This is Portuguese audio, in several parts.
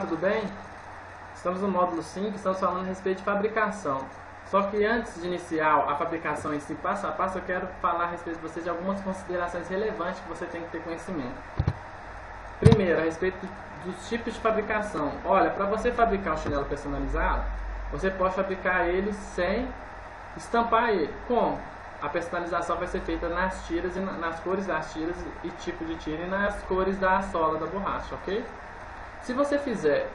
tudo bem? Estamos no módulo 5, estamos falando a respeito de fabricação. Só que antes de iniciar a fabricação em si, passo a passo, eu quero falar a respeito de vocês de algumas considerações relevantes que você tem que ter conhecimento. Primeiro, a respeito dos tipos de fabricação. Olha, para você fabricar um chinelo personalizado, você pode fabricar ele sem estampar ele. Como? A personalização vai ser feita nas tiras e nas cores das tiras e tipo de tira e nas cores da sola da borracha, ok? Se você fizer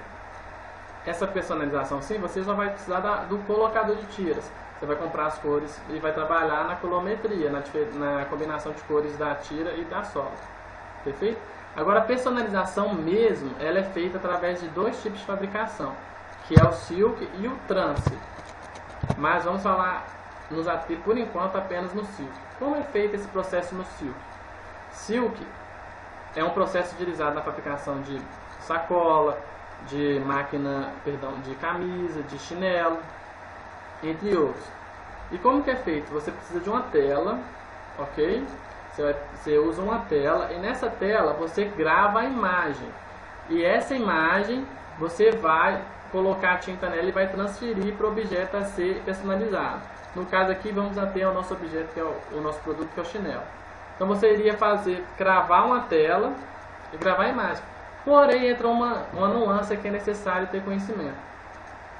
essa personalização sim, você só vai precisar do colocador de tiras. Você vai comprar as cores e vai trabalhar na colometria, na combinação de cores da tira e da sola. Perfeito? Agora a personalização mesmo, ela é feita através de dois tipos de fabricação, que é o silk e o trance. Mas vamos falar, nos ater por enquanto apenas no silk. Como é feito esse processo no silk? Silk é um processo utilizado na fabricação de sacola, de de camisa, de chinelo, entre outros. E como que é feito? Você precisa de uma tela, ok? Você usa uma tela e nessa tela você grava a imagem. E essa imagem você vai colocar a tinta nela e vai transferir para o objeto a ser personalizado. No caso aqui vamos até o nosso objeto, que é o nosso produto, que é o chinelo. Então você iria gravar uma tela e gravar a imagem. Porém, entra uma nuance que é necessário ter conhecimento.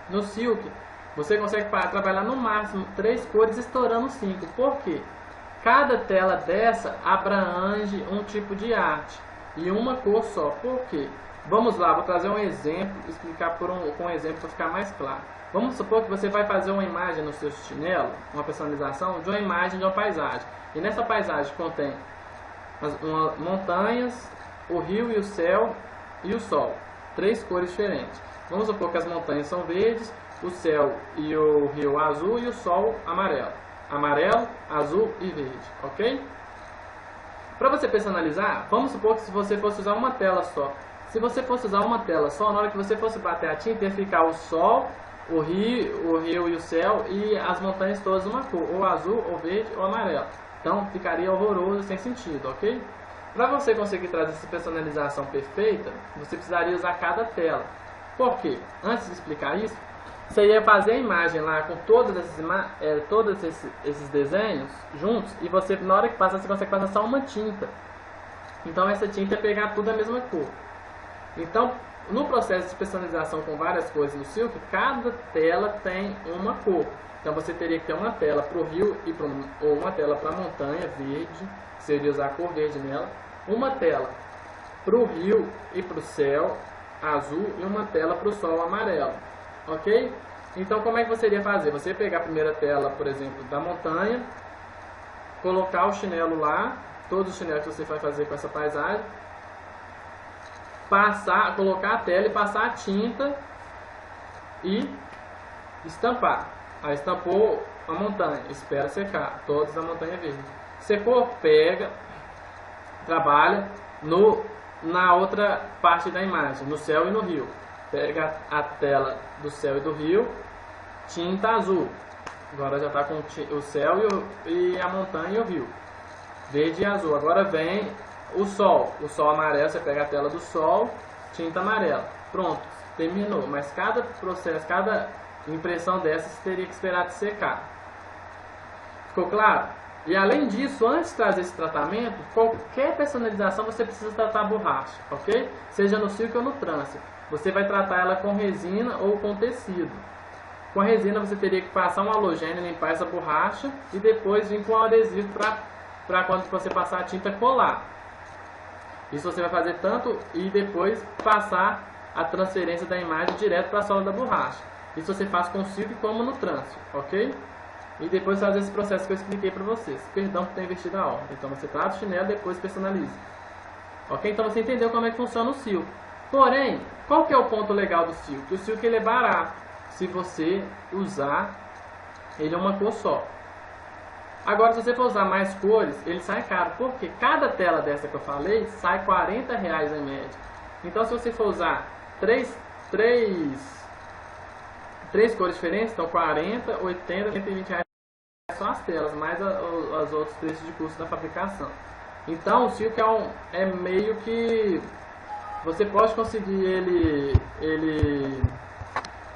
No silk, você consegue trabalhar no máximo 3 cores, estourando 5. Por quê? Cada tela dessa abrange um tipo de arte e uma cor só. Por quê? Vamos lá, vou trazer um exemplo, explicar com um exemplo para ficar mais claro. Vamos supor que você vai fazer uma imagem no seu chinelo, uma personalização de uma imagem de uma paisagem. E nessa paisagem contém montanhas, o rio e o céu e o sol. 3 cores diferentes. Vamos supor que as montanhas são verdes, o céu e o rio azul e o sol amarelo. Amarelo, azul e verde, ok? Para você personalizar, vamos supor que se você fosse usar uma tela só. Se você fosse usar uma tela só, na hora que você fosse bater a tinta, ia ficar o sol, o rio e o céu e as montanhas todas uma cor, ou azul, ou verde, ou amarelo. Então ficaria horroroso, sem sentido, ok? Para você conseguir trazer essa personalização perfeita, você precisaria usar cada tela. Por quê? Antes de explicar isso, você ia fazer a imagem lá com todos esses desenhos juntos e você, na hora que passa, você consegue passar só uma tinta. Então essa tinta ia pegar tudo a mesma cor. Então, no processo de personalização com várias cores no silk, cada tela tem uma cor. Então você teria que ter uma tela para o rio ou uma tela para a montanha verde, você iria usar a cor verde nela, uma tela para o rio e para o céu azul e uma tela para o sol amarelo, ok? Então como é que você iria fazer? Você ia pegar a primeira tela, por exemplo, da montanha, colocar o chinelo lá, todos os chinelos que você vai fazer com essa paisagem, colocar a tela e passar a tinta e estampar. Aí estampou a montanha, espera secar, todos da montanha verde. Secou, pega, trabalha na outra parte da imagem, no céu e no rio. Pega a tela do céu e do rio, tinta azul. Agora já está com o céu e a montanha e o rio. Verde e azul. Agora vem o sol amarelo, você pega a tela do sol, tinta amarela. Pronto, terminou. Mas cada processo, cada impressão dessa você teria que esperar de secar. Ficou claro? E além disso, antes de trazer esse tratamento, qualquer personalização você precisa tratar a borracha, ok? Seja no silk ou no trance. Você vai tratar ela com resina ou com tecido. Com a resina você teria que passar um halogênio, limpar essa borracha e depois vir com um adesivo para quando você passar a tinta colar. Isso você vai fazer tanto e depois passar a transferência da imagem direto para a sola da borracha. Isso você faz com o silk como no trance, ok? E depois fazer esse processo que eu expliquei para vocês. Perdão por ter invertido a ordem. Então você trata o chinelo e depois personaliza. Ok? Então você entendeu como é que funciona o silk. Porém, qual que é o ponto legal do silk? O silk ele é barato se você usar ele é uma cor só. Agora, se você for usar mais cores, ele sai caro. Porque cada tela dessa que eu falei sai R$40 em média. Então, se você for usar três cores diferentes, então 40, 80, 120 reais são as telas, mais os outros preços de custo da fabricação. Então o silk é meio que você pode conseguir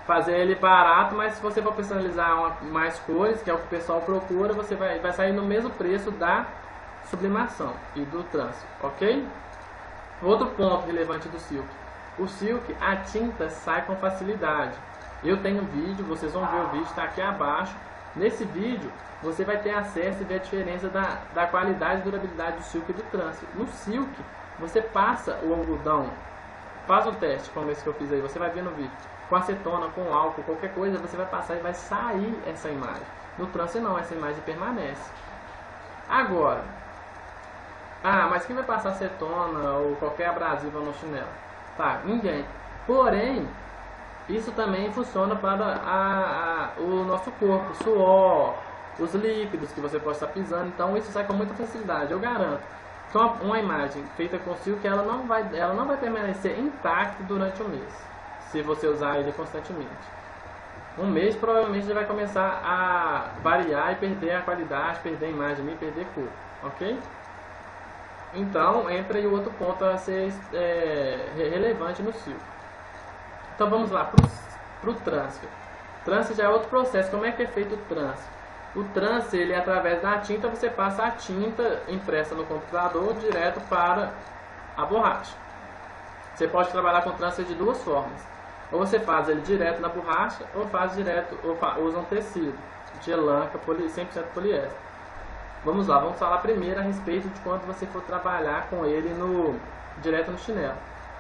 fazer ele barato, mas se você for personalizar mais cores, que é o que o pessoal procura, você vai sair no mesmo preço da sublimação e do trance, ok? Outro ponto relevante do Silk. O Silk, a tinta sai com facilidade. Eu tenho um vídeo, vocês vão ver o vídeo, está aqui abaixo. Nesse vídeo, você vai ter acesso e ver a diferença da qualidade e durabilidade do Silk e do trance. No Silk, você passa o algodão, faz um teste, como esse que eu fiz aí, você vai ver no vídeo. Com acetona, com álcool, qualquer coisa, você vai passar e vai sair essa imagem. No trance não, essa imagem permanece. Agora, mas quem vai passar acetona ou qualquer abrasivo no chinelo? Tá, ninguém. Porém, isso também funciona para o nosso corpo, suor, os líquidos que você pode estar pisando. Então isso sai com muita facilidade, eu garanto. Que uma imagem feita com Silk, ela não vai permanecer intacta durante um mês, se você usar ele constantemente. Um mês provavelmente ele vai começar a variar e perder a qualidade, perder a imagem e perder cor, ok? Então entra aí o outro ponto a ser relevante no Silk. Então vamos lá para o transfer. Transfer já é outro processo. Como é que é feito o transfer? O transfer, ele através da tinta, você passa a tinta impressa no computador direto para a borracha. Você pode trabalhar com transfer de duas formas. Ou você faz ele direto na borracha, ou faz direto, ou usa um tecido de elanca 100% poliéster. Vamos lá, vamos falar primeiro a respeito de quando você for trabalhar com ele direto no chinelo.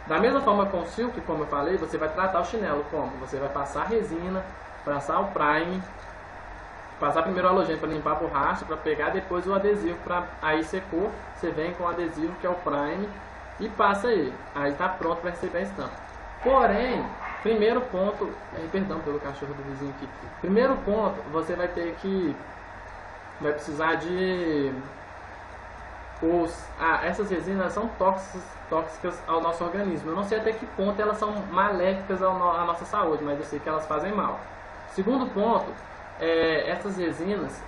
Da mesma forma com o Silk, como eu falei, você vai tratar o chinelo como? Você vai passar a resina, passar o prime, passar primeiro o halogênio para limpar a borracha, para pegar depois o adesivo, aí secou, você vem com o adesivo que é o prime e passa ele. Aí está pronto para receber a estampa. Porém, primeiro ponto, perdão pelo cachorro do vizinho aqui. Primeiro ponto, você vai precisar de essas resinas são tóxicas ao nosso organismo. Eu não sei até que ponto elas são maléficas à nossa saúde, mas eu sei que elas fazem mal. Segundo ponto, essas resinas,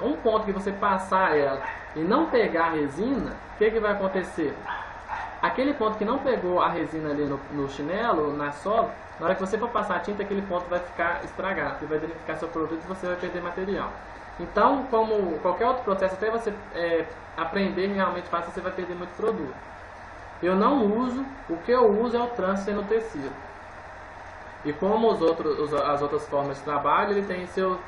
um ponto que você passar ela e não pegar a resina, o que vai acontecer? Aquele ponto que não pegou a resina ali no chinelo, na sola, na hora que você for passar a tinta, aquele ponto vai ficar estragado, e vai danificar seu produto e você vai perder material. Então, como qualquer outro processo, até você aprender realmente fácil, você vai perder muito produto. Eu não uso, o que eu uso é o transfer no tecido. E como as outras formas de trabalho, ele tem seus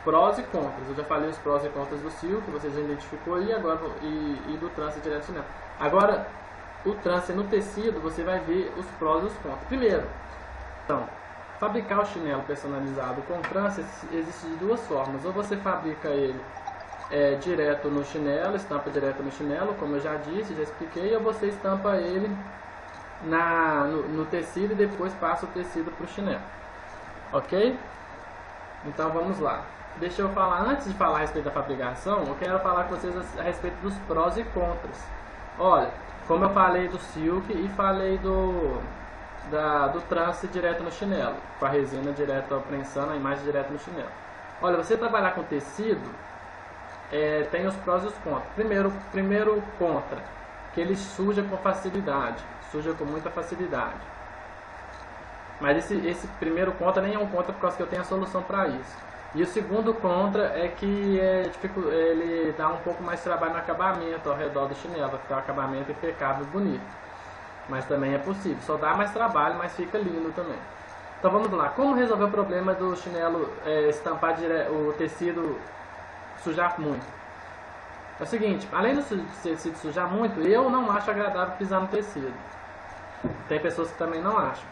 prós e contras. Eu já falei os prós e contras do Silk, você já identificou aí, agora, e do transfer direto no chinelo. Agora, o transfer no tecido, você vai ver os prós e os contras. Primeiro, então, fabricar o chinelo personalizado com transfer existe de duas formas. Ou você fabrica ele direto no chinelo, estampa direto no chinelo, como eu já disse, já expliquei, ou você estampa ele no tecido e depois passa o tecido para o chinelo. Ok? Então vamos lá. Deixa eu falar, antes de falar a respeito da fabricação, eu quero falar com vocês a respeito dos prós e contras. Olha, como eu falei do Silk e falei do transfer direto no chinelo, com a resina direto prensando a imagem direto no chinelo. Olha, você trabalhar com tecido tem os prós e os contras. Primeiro contra, que ele suja com facilidade, suja com muita facilidade. Mas esse primeiro contra nem é um contra por causa que eu tenho a solução para isso. E o segundo contra é que ele dá um pouco mais de trabalho no acabamento ao redor do chinelo, vai ficar um acabamento impecável e bonito. Mas também é possível, só dá mais trabalho, mas fica lindo também. Então vamos lá, como resolver o problema do chinelo estampar o tecido sujar muito? É o seguinte, além do tecido sujar muito, eu não acho agradável pisar no tecido. Tem pessoas que também não acham.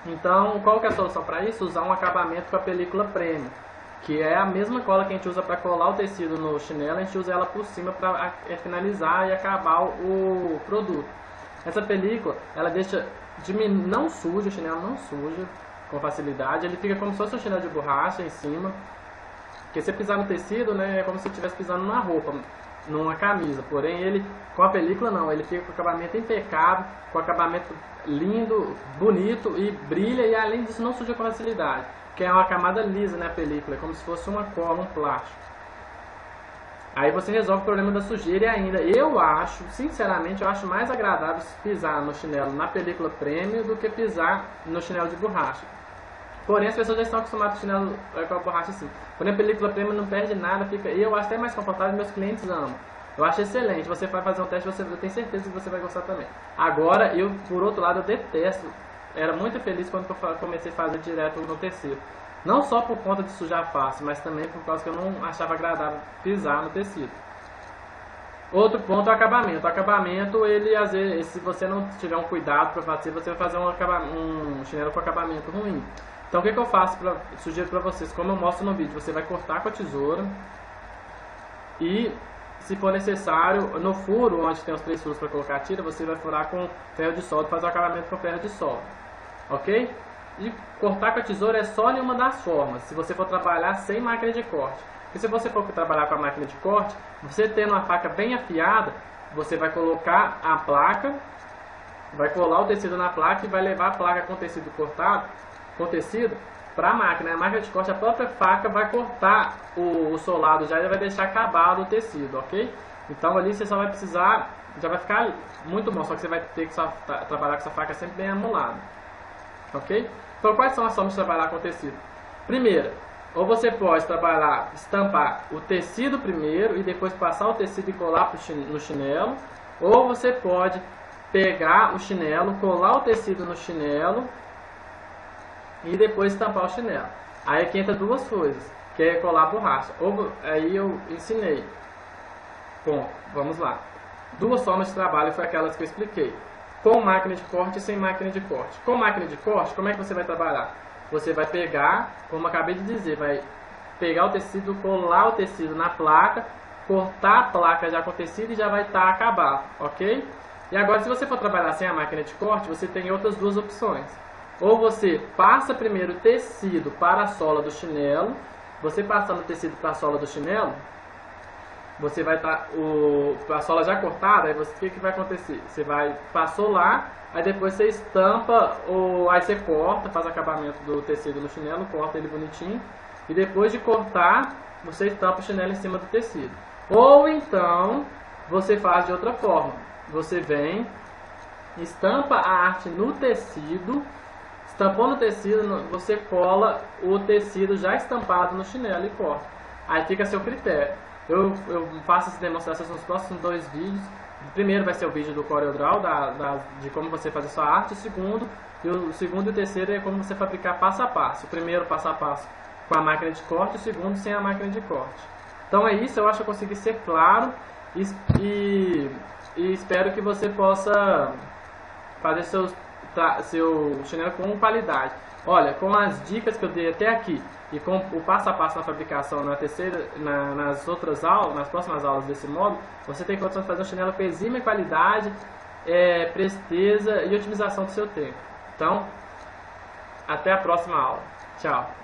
Então, qual que é a solução para isso? Usar um acabamento com a película premium, que é a mesma cola que a gente usa para colar o tecido no chinelo, a gente usa ela por cima para finalizar e acabar o produto. Essa película, ela deixa não suja, o chinelo não suja com facilidade, ele fica como se fosse um chinelo de borracha em cima, porque se pisar no tecido, né, é como se estivesse pisando numa roupa, numa camisa, porém ele, com a película não, ele fica com o acabamento impecável, com o acabamento lindo, bonito e brilha, e além disso não suja com facilidade, que é uma camada lisa, né, a película, é como se fosse uma cola, um plástico. Aí você resolve o problema da sujeira e ainda, eu acho, sinceramente, eu acho mais agradável pisar no chinelo na película premium do que pisar no chinelo de borracha. Porém, as pessoas já estão acostumadas com chinelo com a borracha assim. Porém, a película premium não perde nada, fica, e eu acho até mais confortável, meus clientes amam. Eu acho excelente, você vai fazer um teste, eu tenho certeza que você vai gostar também. Agora, eu, por outro lado, eu detesto, era muito feliz quando eu comecei a fazer direto no tecido. Não só por conta de sujar fácil, mas também por causa que eu não achava agradável pisar no tecido. Outro ponto é o acabamento. O acabamento, ele às vezes, se você não tiver um cuidado para fazer, você vai fazer um chinelo com acabamento ruim. Então o que eu faço, sugiro para vocês, como eu mostro no vídeo, você vai cortar com a tesoura e, se for necessário, no furo, onde tem os 3 furos para colocar a tira, você vai furar com ferro de solda, fazer o acabamento com ferro de solda, ok? E cortar com a tesoura é só em uma das formas, se você for trabalhar sem máquina de corte. Porque se você for trabalhar com a máquina de corte, você tendo uma faca bem afiada, você vai colocar a placa, vai colar o tecido na placa e vai levar a placa com o tecido cortado, com tecido, para a máquina. A máquina de corte, a própria faca vai cortar o solado já e vai deixar acabado o tecido, ok? Então ali você só vai precisar, já vai ficar muito bom, só que você vai ter que trabalhar com essa faca sempre bem amolada, ok? Então quais são as formas de trabalhar com tecido? Primeira, ou você pode trabalhar, estampar o tecido primeiro e depois passar o tecido e colar no chinelo, ou você pode pegar o chinelo, colar o tecido no chinelo e depois estampar o chinelo. Aí aqui entra duas coisas, que é colar a borracha. Aí eu ensinei. Bom, vamos lá. Duas formas de trabalho foi aquelas que eu expliquei. Com máquina de corte e sem máquina de corte. Com máquina de corte, como é que você vai trabalhar? Você vai pegar, como eu acabei de dizer, vai pegar o tecido, colar o tecido na placa, cortar a placa já com o tecido e já vai estar acabado, ok? E agora, se você for trabalhar sem a máquina de corte, você tem outras duas opções. Ou você passa primeiro o tecido para a sola do chinelo. Você passando o tecido para a sola do chinelo, você vai estar a sola já cortada. Aí o que vai acontecer? Você passou lá, aí depois você estampa, aí você corta, faz o acabamento do tecido no chinelo, corta ele bonitinho. E depois de cortar, você estampa o chinelo em cima do tecido. Ou então, você faz de outra forma. Você vem, estampa a arte no tecido. Estampou no tecido, você cola o tecido já estampado no chinelo e corta. Aí fica a seu critério. Eu faço essa demonstração nos próximos 2 vídeos. O primeiro vai ser o vídeo do CorelDRAW, de como você fazer sua arte. O segundo e o terceiro é como você fabricar passo a passo. O primeiro passo a passo com a máquina de corte, o segundo sem a máquina de corte. Então é isso, eu acho que eu consegui ser claro e espero que você possa fazer seu chinelo com qualidade. Olha, com as dicas que eu dei até aqui e com o passo a passo na fabricação nas outras aulas, nas próximas aulas desse módulo, você tem condição de fazer um chinelo com exímia qualidade, presteza e otimização do seu tempo. Então, até a próxima aula. Tchau!